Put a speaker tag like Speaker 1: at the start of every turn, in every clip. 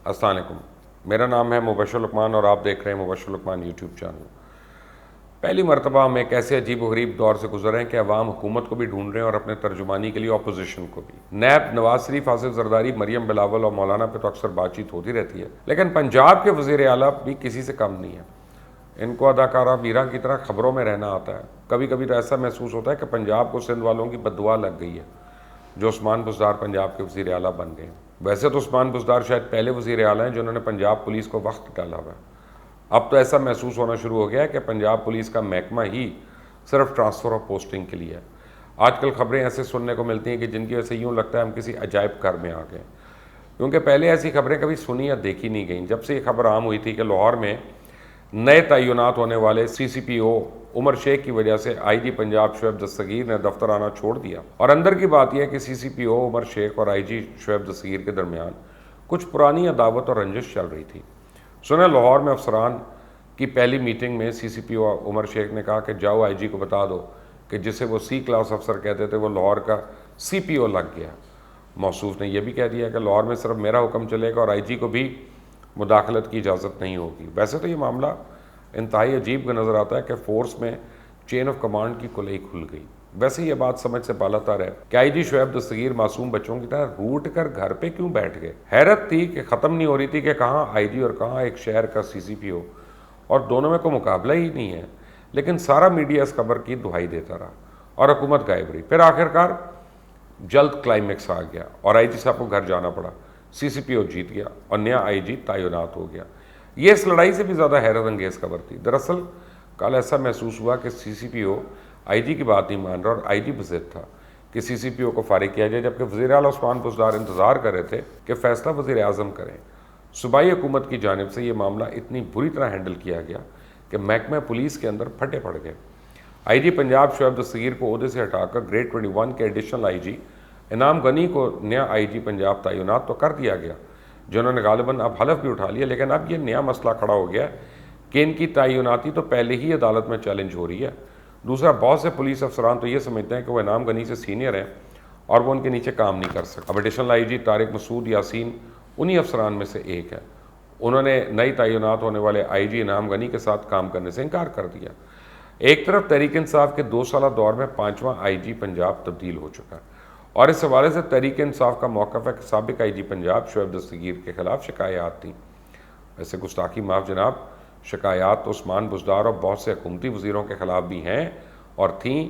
Speaker 1: अस्सलाम वालेकुम। मेरा नाम है मुबशर लुकमान और आप देख रहे हैं मुबशर लुकमान यूट्यूब चैनल। पहली मरतबा हम एक ऐसे अजीब व गरीब दौर से गुजर रहे हैं कि अवाम हुकूमत को भी ढूंढ रहे हैं और अपने तर्जुमानी के लिए अपोजिशन को भी। नैब, नवाज शरीफ, आसिफ जरदारी, मरियम बिलावल और मौलाना पे तो अक्सर बातचीत होती रहती है, लेकिन पंजाब के वज़ीर आला भी किसी से कम नहीं है। इनको अदाकारा मीरा की तरह खबरों में रहना आता है। कभी कभी तो ऐसा महसूस होता है कि पंजाब को सिंध वालों की बददुआ लग गई है जो उस्मान बुज़दार पंजाब के वज़ीर आला बन गए। वैसे तो उस्मान बुज़दार शायद पहले वज़ीर आला हैं जिन्होंने पंजाब पुलिस को वक्त डाला हुआ है। अब तो ऐसा महसूस होना शुरू हो गया है कि पंजाब पुलिस का महकमा ही सिर्फ ट्रांसफ़र ऑफ पोस्टिंग के लिए है। आजकल खबरें ऐसे सुनने को मिलती हैं कि जिनकी वजह से यूँ लगता है हम किसी अजायब घर में आ गए, क्योंकि पहले ऐसी खबरें कभी सुनी या देखी नहीं गई। जब से ये खबर आम हुई थी कि लाहौर में नए तयनात होने वाले CCPO उमर शेख की वजह से IG पंजाब शुएब दस्तगीर ने दफ्तर आना छोड़ दिया। और अंदर की बात यह है कि CCPO उमर शेख और IG शुएब दस्तगीर के दरमियान कुछ पुरानी अदावत और रंजिश चल रही थी। सुने लाहौर में अफसरान की पहली मीटिंग में CCPO उमर शेख ने कहा कि जाओ IG को बता दो कि जिसे वो C क्लास अफसर कहते थे वो लाहौर का CPO लग गया। मौसूफ ने यह भी कह दिया कि लाहौर में सिर्फ मेरा हुक्म चलेगा और IG को भी मुदाखलत की इजाज़त नहीं होगी। वैसे तो ये मामला इंतहाई अजीब नज़र आता है कि फ़ोर्स में चेन ऑफ कमांड की कुलई खुल गई। वैसे ये बात समझ से बालातर है कि IG शुएब दस्तगीर मासूम बच्चों की तरह रूट कर घर पे क्यों बैठ गए। हैरत थी कि ख़त्म नहीं हो रही थी कि कहाँ IG और कहाँ एक शहर का CCPO, और दोनों में कोई मुकाबला ही नहीं है। लेकिन सारा मीडिया इस खबर की दुहाई देता रहा और हुकूमत गायब रही। फिर आखिरकार जल्द क्लाइमेक्स आ गया और IG साहब को घर जाना पड़ा। CCPO जीत गया और नया IG तैनात हो गया। ये इस लड़ाई से भी ज़्यादा हैरत अंगेज़ खबर थी। दरअसल कल ऐसा महसूस हुआ कि CCPO IG की बात नहीं मान रहा और IG बज़िद था कि CCPO को फारिग किया जाए, जबकि वज़ीर आला उस्मान बुज़दार इंतज़ार कर रहे थे कि फ़ैसला वज़ीर आज़म करें। सूबाई हुकूमत की जानिब से ये मामला इतनी बुरी तरह हैंडल किया गया कि महकमा पुलिस के अंदर फटे पड़ गए। IG पंजाब शुएब दस्तगीर को ओहदे से हटाकर ग्रेड 21 के एडिशनल IG इनाम गनी को नया IG पंजाब तैनात तो कर दिया गया, जिन्होंने गालिबन अब हलफ भी उठा लिया। लेकिन अब ये नया मसला खड़ा हो गया कि इनकी तैनाती तो पहले ही अदालत में चैलेंज हो रही है। दूसरा, बहुत से पुलिस अफसरान तो ये समझते हैं कि वो इनाम गनी से सीनियर हैं और वो उनके नीचे काम नहीं कर सकते। अब एडिशनल IG तारिक मसूद यासीन उन्हीं अफसरान में से एक है। उन्होंने नई तैनात होने वाले IG इनाम गनी के साथ काम करने से इनकार कर दिया। एक तरफ तहरीक इंसाफ के 2 साला दौर में 5वां IG पंजाब तब्दील हो चुका है और इस हवाले से तहरीक इंसाफ का मौक़िफ़ है कि साबिक़ IG पंजाब शुएब दस्तगीर के ख़िलाफ़ शिकायत थी। वैसे गुस्ताखी माफ़ जनाब, शिकायत तो उस्मान बुज़दार और बहुत से हुकूमती वज़ीरों के ख़िलाफ़ भी हैं और थीं,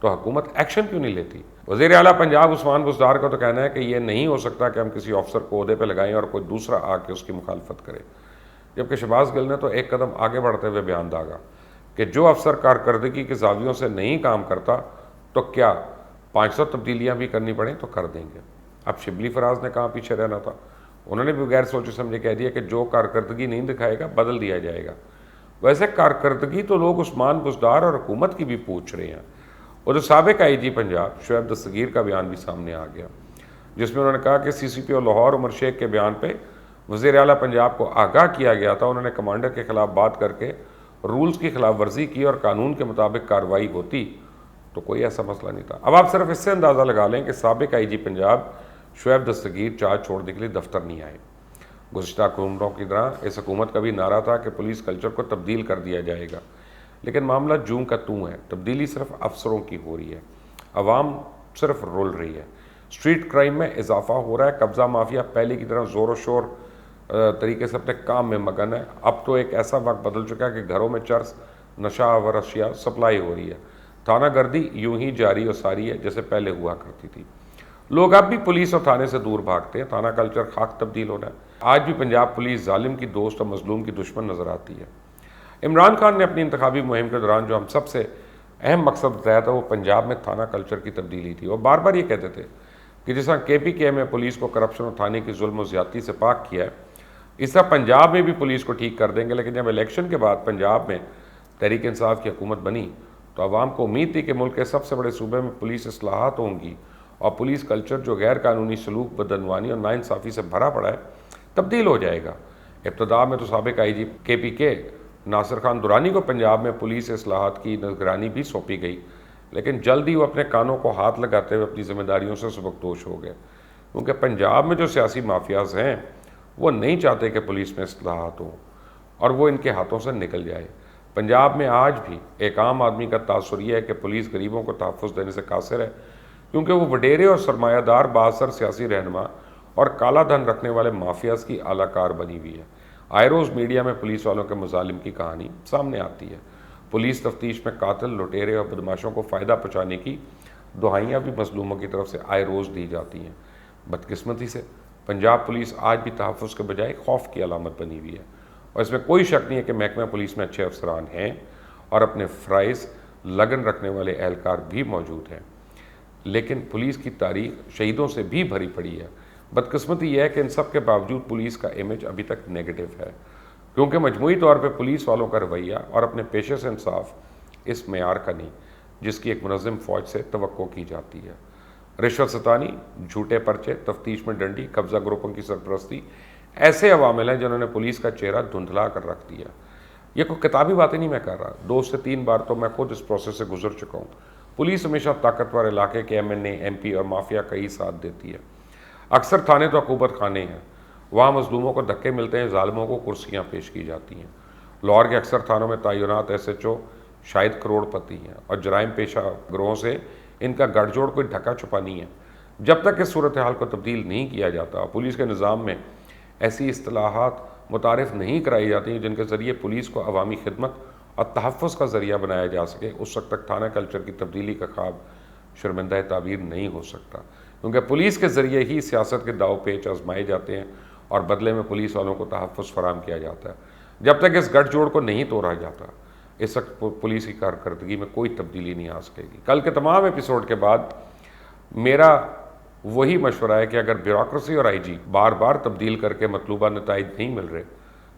Speaker 1: तो हुकूमत एक्शन क्यों नहीं लेती। वज़ीर आला पंजाब उस्मान बुज़दार का तो कहना है कि ये नहीं हो सकता कि हम किसी अफसर को ओहदे पर लगाएं और कोई दूसरा आके उसकी मुखालफत करे, जबकि शहबाज गिल ने तो एक कदम आगे बढ़ते हुए बयान दागा कि जो अफसर कारकर्दगी के ज़ावियों से नहीं काम करता तो क्या 500 तब्दीलियाँ भी करनी पड़ें तो कर देंगे। अब शिबली फराज ने कहाँ पीछे रहना था, उन्होंने भी बगैर सोचे समझे कह दिया कि जो कारकर्दगी नहीं दिखाएगा बदल दिया जाएगा। वैसे कारकर्दगी तो लोग उस्मान बुज़दार और हुकूमत की भी पूछ रहे हैं। और जो साबिक़ IG पंजाब शुएब दस्तगीर का बयान भी सामने आ गया, जिसमें उन्होंने कहा कि CCPO लाहौर उमर शेख के बयान पर वज़ीर आला पंजाब को आगाह किया गया था। उन्होंने कमांडर के ख़िलाफ़ बात करके रूल्स की खिलाफ वर्जी की और कानून के मुताबिक कार्रवाई होती तो कोई ऐसा मसला नहीं था। अब आप सिर्फ इससे अंदाज़ा लगा लें कि साबिक़ IG पंजाब शुएब दस्तगीर चार्ज छोड़ने के लिए दफ्तर नहीं आए। गुज़श्ता हुकूमतों की तरह इस हुकूमत का भी नारा था कि पुलिस कल्चर को तब्दील कर दिया जाएगा, लेकिन मामला जूं का तूं है। तब्दीली सिर्फ अफसरों की हो रही है, अवाम सिर्फ रुल रही है। स्ट्रीट क्राइम में इजाफा हो रहा है। कब्ज़ा माफिया पहले की तरह ज़ोर शोर तरीके से अपने काम में मगन है। अब तो एक ऐसा वक्त बदल चुका है कि घरों में चर्स, नशा आवर अशिया सप्लाई हो रही है। थाना गर्दी यूं ही जारी और सारी है जैसे पहले हुआ करती थी। लोग अब भी पुलिस और थाने से दूर भागते हैं। थाना कल्चर खाक तब्दील होना है। आज भी पंजाब पुलिस जालिम की दोस्त और मजलूम की दुश्मन नज़र आती है। इमरान खान ने अपनी इंतखाबी मुहिम के दौरान जो हम सबसे अहम मकसद बताया था वो पंजाब में थाना कल्चर की तब्दीली थी। और बार बार ये कहते थे कि जिस तरह KPK में पुलिस को करप्शन और थाने की जुल्म और ज़्यादती से पाक किया है, इस तरह पंजाब में भी पुलिस को ठीक कर देंगे। लेकिन जब इलेक्शन के बाद पंजाब में तहरीक इंसाफ की हुकूमत बनी तो आवाम को उम्मीद थी कि मुल्क के सबसे बड़े सूबे में पुलिस इस्लाहात होंगी और पुलिस कल्चर जो गैर कानूनी सलूक, बदअनवानी और नाइंसाफ़ी से भरा पड़ा है तब्दील हो जाएगा। इब्तदा में तो साबिक़ IG KPK नासिर खान दुरानी को पंजाब में पुलिस इस्लाहात की निगरानी भी सौंपी गई, लेकिन जल्द ही वो अपने कानों को हाथ लगाते हुए अपनी जिम्मेदारियों से सबकदोश हो गए, क्योंकि पंजाब में जो सियासी माफियाज हैं وہ نہیں چاہتے کہ پولیس میں اصلاحات ہوں اور وہ ان کے ہاتھوں سے نکل جائے۔ پنجاب میں آج بھی ایک عام آدمی کا تاثر یہ ہے کہ پولیس غریبوں کو تحفظ دینے سے قاصر ہے، کیونکہ وہ وڈیرے اور سرمایہ دار بااثر سیاسی رہنما اور کالا دھن رکھنے والے مافیاز کی اعلی کار بنی ہوئی ہے۔ آئے روز میڈیا میں پولیس والوں کے مظالم کی کہانی سامنے آتی ہے۔ پولیس تفتیش میں قاتل، لٹیرے اور بدماشوں کو فائدہ پہنچانے کی دہائیاں بھی مظلوموں کی طرف سے آئے روز دی جاتی ہیں۔ بدقسمتی سے پنجاب پولیس آج بھی تحفظ کے بجائے خوف کی علامت بنی ہوئی ہے، اور اس میں کوئی شک نہیں ہے کہ محکمہ پولیس میں اچھے افسران ہیں اور اپنے فرائض لگن رکھنے والے اہلکار بھی موجود ہیں، لیکن پولیس کی تاریخ شہیدوں سے بھی بھری پڑی ہے۔ بدقسمتی یہ ہے کہ ان سب کے باوجود پولیس کا امیج ابھی تک نیگیٹو ہے، کیونکہ مجموعی طور پہ پولیس والوں کا رویہ اور اپنے پیشے سے انصاف اس معیار کا نہیں جس کی ایک منظم فوج سے توقع کی جاتی ہے۔ رشوت ستانی، جھوٹے پرچے، تفتیش میں ڈنڈی، قبضہ گروپوں کی سرپرستی ایسے عوامل ہیں جنہوں نے پولیس کا چہرہ دھندلا کر رکھ دیا۔ یہ کوئی کتابی باتیں نہیں میں کر رہا، 2 سے 3 بار تو میں خود اس پروسیس سے گزر چکا ہوں۔ پولیس ہمیشہ طاقتور علاقے کے MNA، MP اور مافیا کا ہی ساتھ دیتی ہے۔ اکثر تھانے تو عقوبت خانے ہیں، وہاں مظلوموں کو دھکے ملتے ہیں، ظالموں کو کرسیاں پیش کی جاتی ہیں۔ لاہور کے اکثر تھانوں میں تعینات SHO شاید کروڑ پتی ہیں، اور جرائم پیشہ گروہوں سے ان کا گٹھ جوڑ کوئی ڈھکا چھپا نہیں ہے۔ جب تک اس صورتحال کو تبدیل نہیں کیا جاتا، پولیس کے نظام میں ایسی اصطلاحات متعارف نہیں کرائی جاتی جن کے ذریعے پولیس کو عوامی خدمت اور تحفظ کا ذریعہ بنایا جا سکے، اس وقت تک تھانہ کلچر کی تبدیلی کا خواب شرمندہ تعبیر نہیں ہو سکتا، کیونکہ پولیس کے ذریعے ہی سیاست کے داؤ پیچ آزمائے جاتے ہیں اور بدلے میں پولیس والوں کو تحفظ فراہم کیا جاتا ہے۔ جب تک اس گٹھ جوڑ کو نہیں توڑا جاتا، اس وقت پولیس کی کارکردگی میں کوئی تبدیلی نہیں آ سکے گی۔ کل کے تمام ایپیسوڈ کے بعد میرا وہی مشورہ ہے کہ اگر بیوروکریسی اور IG بار بار تبدیل کر کے مطلوبہ نتائج نہیں مل رہے،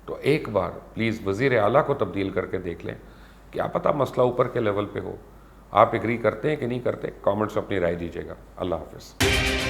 Speaker 1: تو ایک بار پلیز وزیر اعلیٰ کو تبدیل کر کے دیکھ لیں، کیا پتہ مسئلہ اوپر کے لیول پہ ہو۔ آپ ایگری کرتے ہیں کہ نہیں کرتے؟ کامنٹس میں اپنی رائے دیجیے گا۔ اللہ حافظ۔